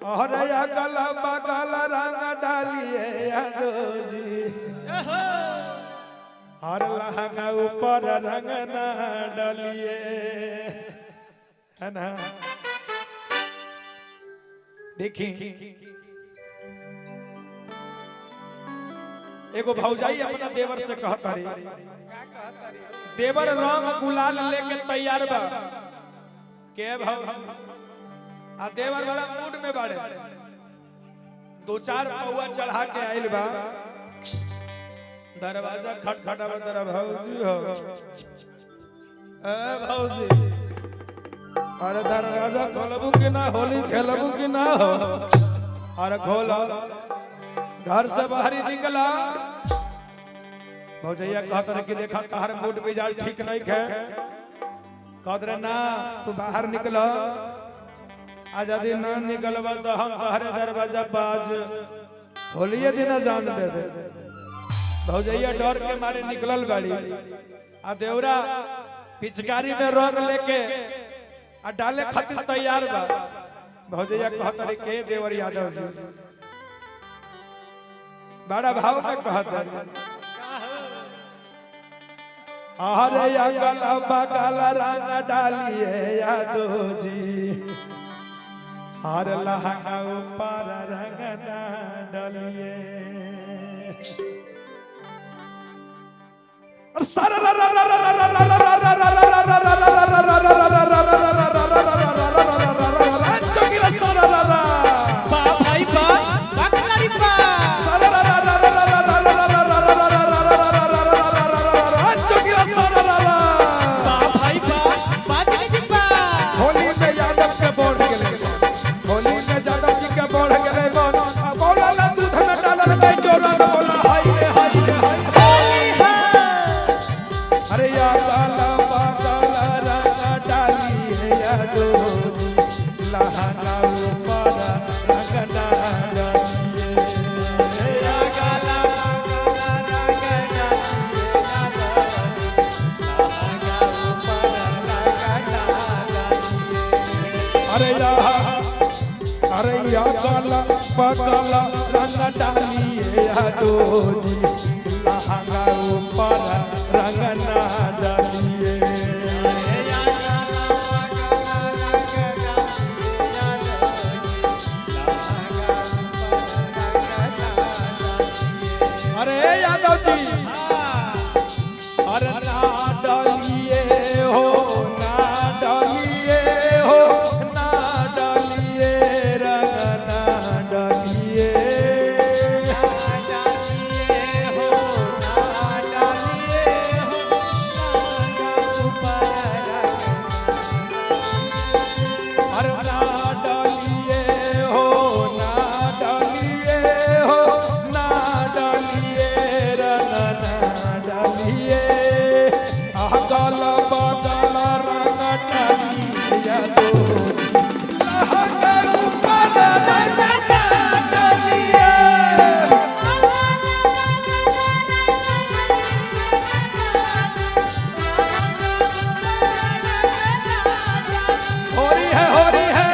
और अगल बगल रंग डालिए यादव जी और लहंगा ऊपर रंग ना डालिए है ना। देखी एगो भौजाई अपना देवर से कहता रही, देवर रंग गुलाल लेके तैयार बा के भाव आ देवर बड़ा मूड में बाड़े, दो चार पौआ चढ़ा के आइल बा, दरवाजा खटखटावा तेरा भौजी हो ए भौजी अरे दरवाजा खोलबू कि ना, होली खेलबू कि ना हो, अरे खोलो, घर से बाहर ही निकला। भौजैया कहत रहे कि देखा तहर मूड मिजाज ठीक नहीं है, कहत रहे ना तू बाहर निकलो, आज यदि ना निकलबा तो हम तहरे दरवाजा बाज होलिये दिन जान दे दे। भौजैया डर के मारे निकलल बाड़ी आ देवरा पिचकारी में रंग लेके आ डाले खातिर तैयार बा। भौजैया कहत रहे के देवर यादव जी बड़ा भाव में कहत रहे अरे अगल बगल रंग डालिए यादव जी और लहंगा ऊपर रंग ना डालिए। और सारा काला पकाला रंग डालिए यादव जी लहंगा ऊपर रंग ना डालिए। अरे यादव जी अरे ना डालिए हो, ना डालिए हो, ना डालिए रंग ना डालिए, हो ना डालिए हो, अरे ना डालिए हो, ना डालिए हो, ना डालिए रंग ना डालिए, अगल बगल रंग डालिए यादव लहंगा ऊपर रंग ना डालिए। हो रही है, हो रही है।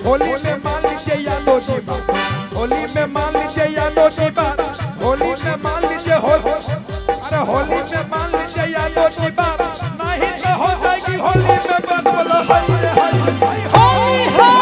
होली में मान लीजिए यादव जी बात, होली में मान लीजिए यादव जी बात, होली में मान लीजिए अरे होली में मान लीजिए यादव जी बात, नहीं तो हो जाएगी होली में बात। बोलो हाय रे हाय हाय होली है।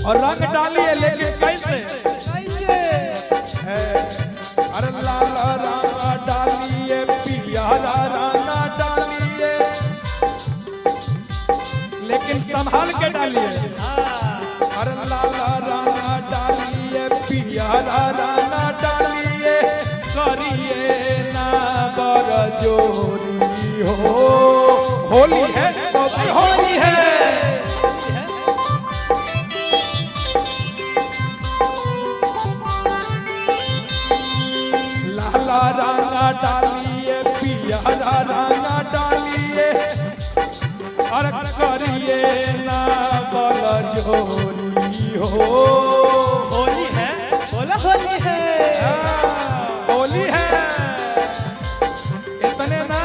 और रंग डालिए लेकिन कैसे कैसे है, अरे लाल रंग डालिए, पियारा रंग डालिए, लेकिन संभाल के डालिए। अरे लाला राना डालिए, पियारा राना डालिए, करिए ना बरजोरी हो। होली है तो भाई होली है। लाला राना डालिए, पियारा राना डालिए, और करिए ना बरजोरी हो। होली है, बोला होली है, होली है। इतने ना,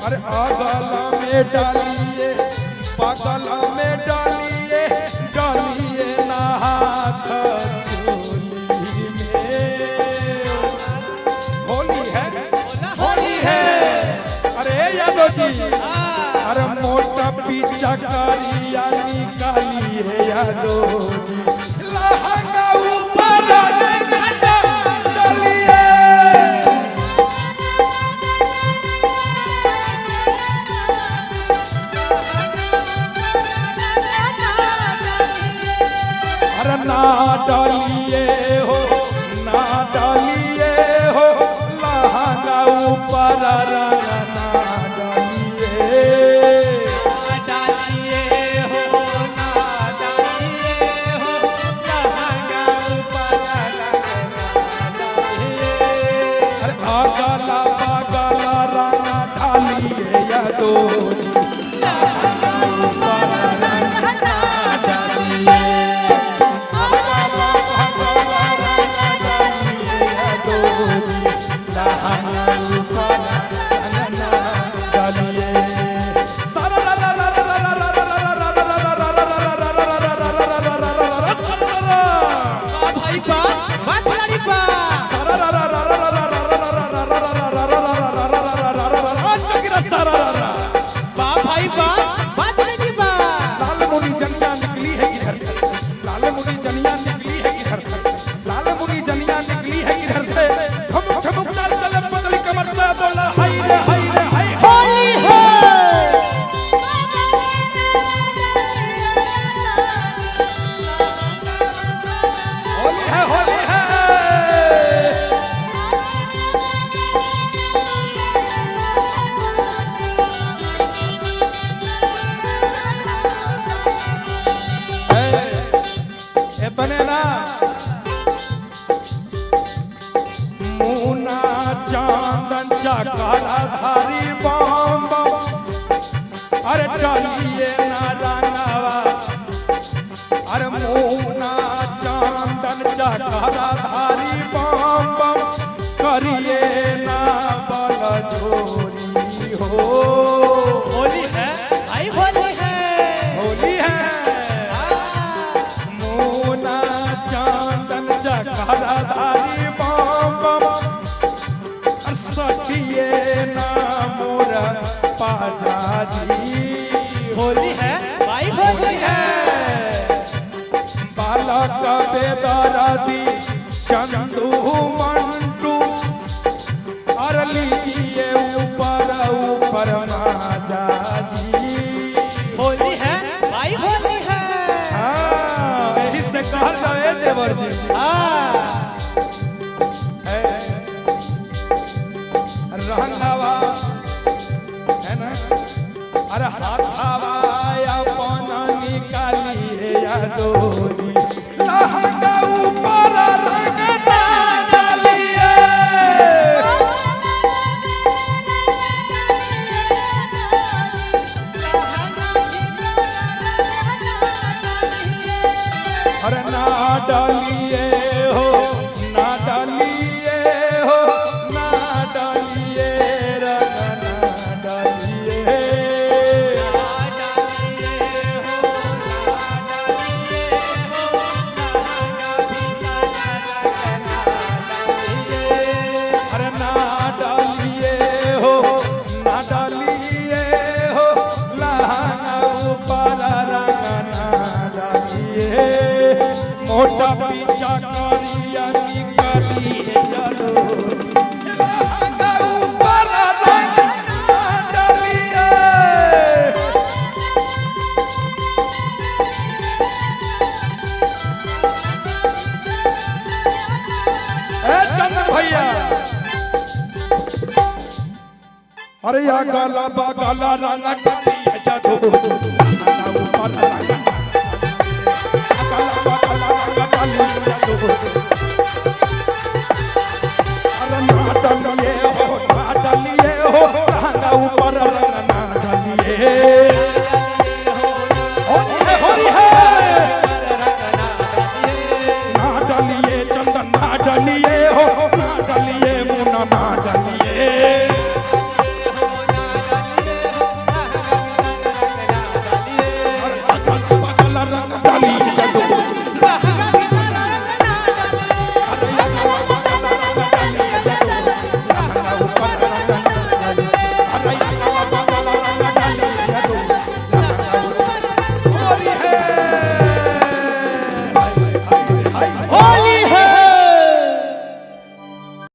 अरे अगला में डालिए, बगला में डालिए, डालिए ना हाथ चोली में। होली है, होली है। अरे यादव जी, अरे मोटा पीछा करिया निकाली है यादव जी, लहंगा ऊपर डालिए। अरे ना डालिए हो, ना डालिए हो, लहंगा ऊपर रंगना डालिए। डालिए हो ना डालिए हो, लहंगा ऊपर डालिए। अरे अगला बगला राना डालिए यादव जी, लहंगा ऊपर रंगना डालिए। अगला बगला राना डालिए यादव जी, लहंगा ऊपर रंगना डालिए। सारा ला ला ला ला ला ला ला ला ला ला वाह भाई वाह, वाह खिलाड़ी वाह। वाह भाई वाह, वाह जलेबी वाह। लाल मुनी जनिया निकली है किधर से, लाल मुनी जनिया निकली है किधर से, लाल मुनी जनिया निकली है किधर से। ठुमुक ठुमुक चाल चले पतली कमर से, बोला हाय रे हाय रे हाय। होली है, होली है, होली है। इतने ना, मुना चांदन चकरा धारी बम बम, अरे डालिए ना रंगवा। अरे मुना चांदन चकरा धारी बम बम, करिए ना बलजोरी हो। होली है भाई, होली है, होली है। मुना चांदन चकरा धारी बम बम, सखिए ना मोरा पाजाजी। होली है भाई, होली है। बालक बेदरादी चंदू मंटू, और लीजिए ऊपर ऊपर माजाजी। होली है भाई, होली है। हाँ, यही से कहल गए देवर जी। रंगवा है ना, अरे हाथावा अपन निकालिए यादव जी, लहंगा ऊपर रंगना डालिए। अरे ना डालिए हो, ना डालिए हो, ना डालिए रंगना डालिए। अरे ना डालिए हो, ना डालिए हो, लहंगा ऊपर रंगना डालिए। मोटा पीछा अरे या गाला बा गाला रंग कटी है जादू ऊपर रंग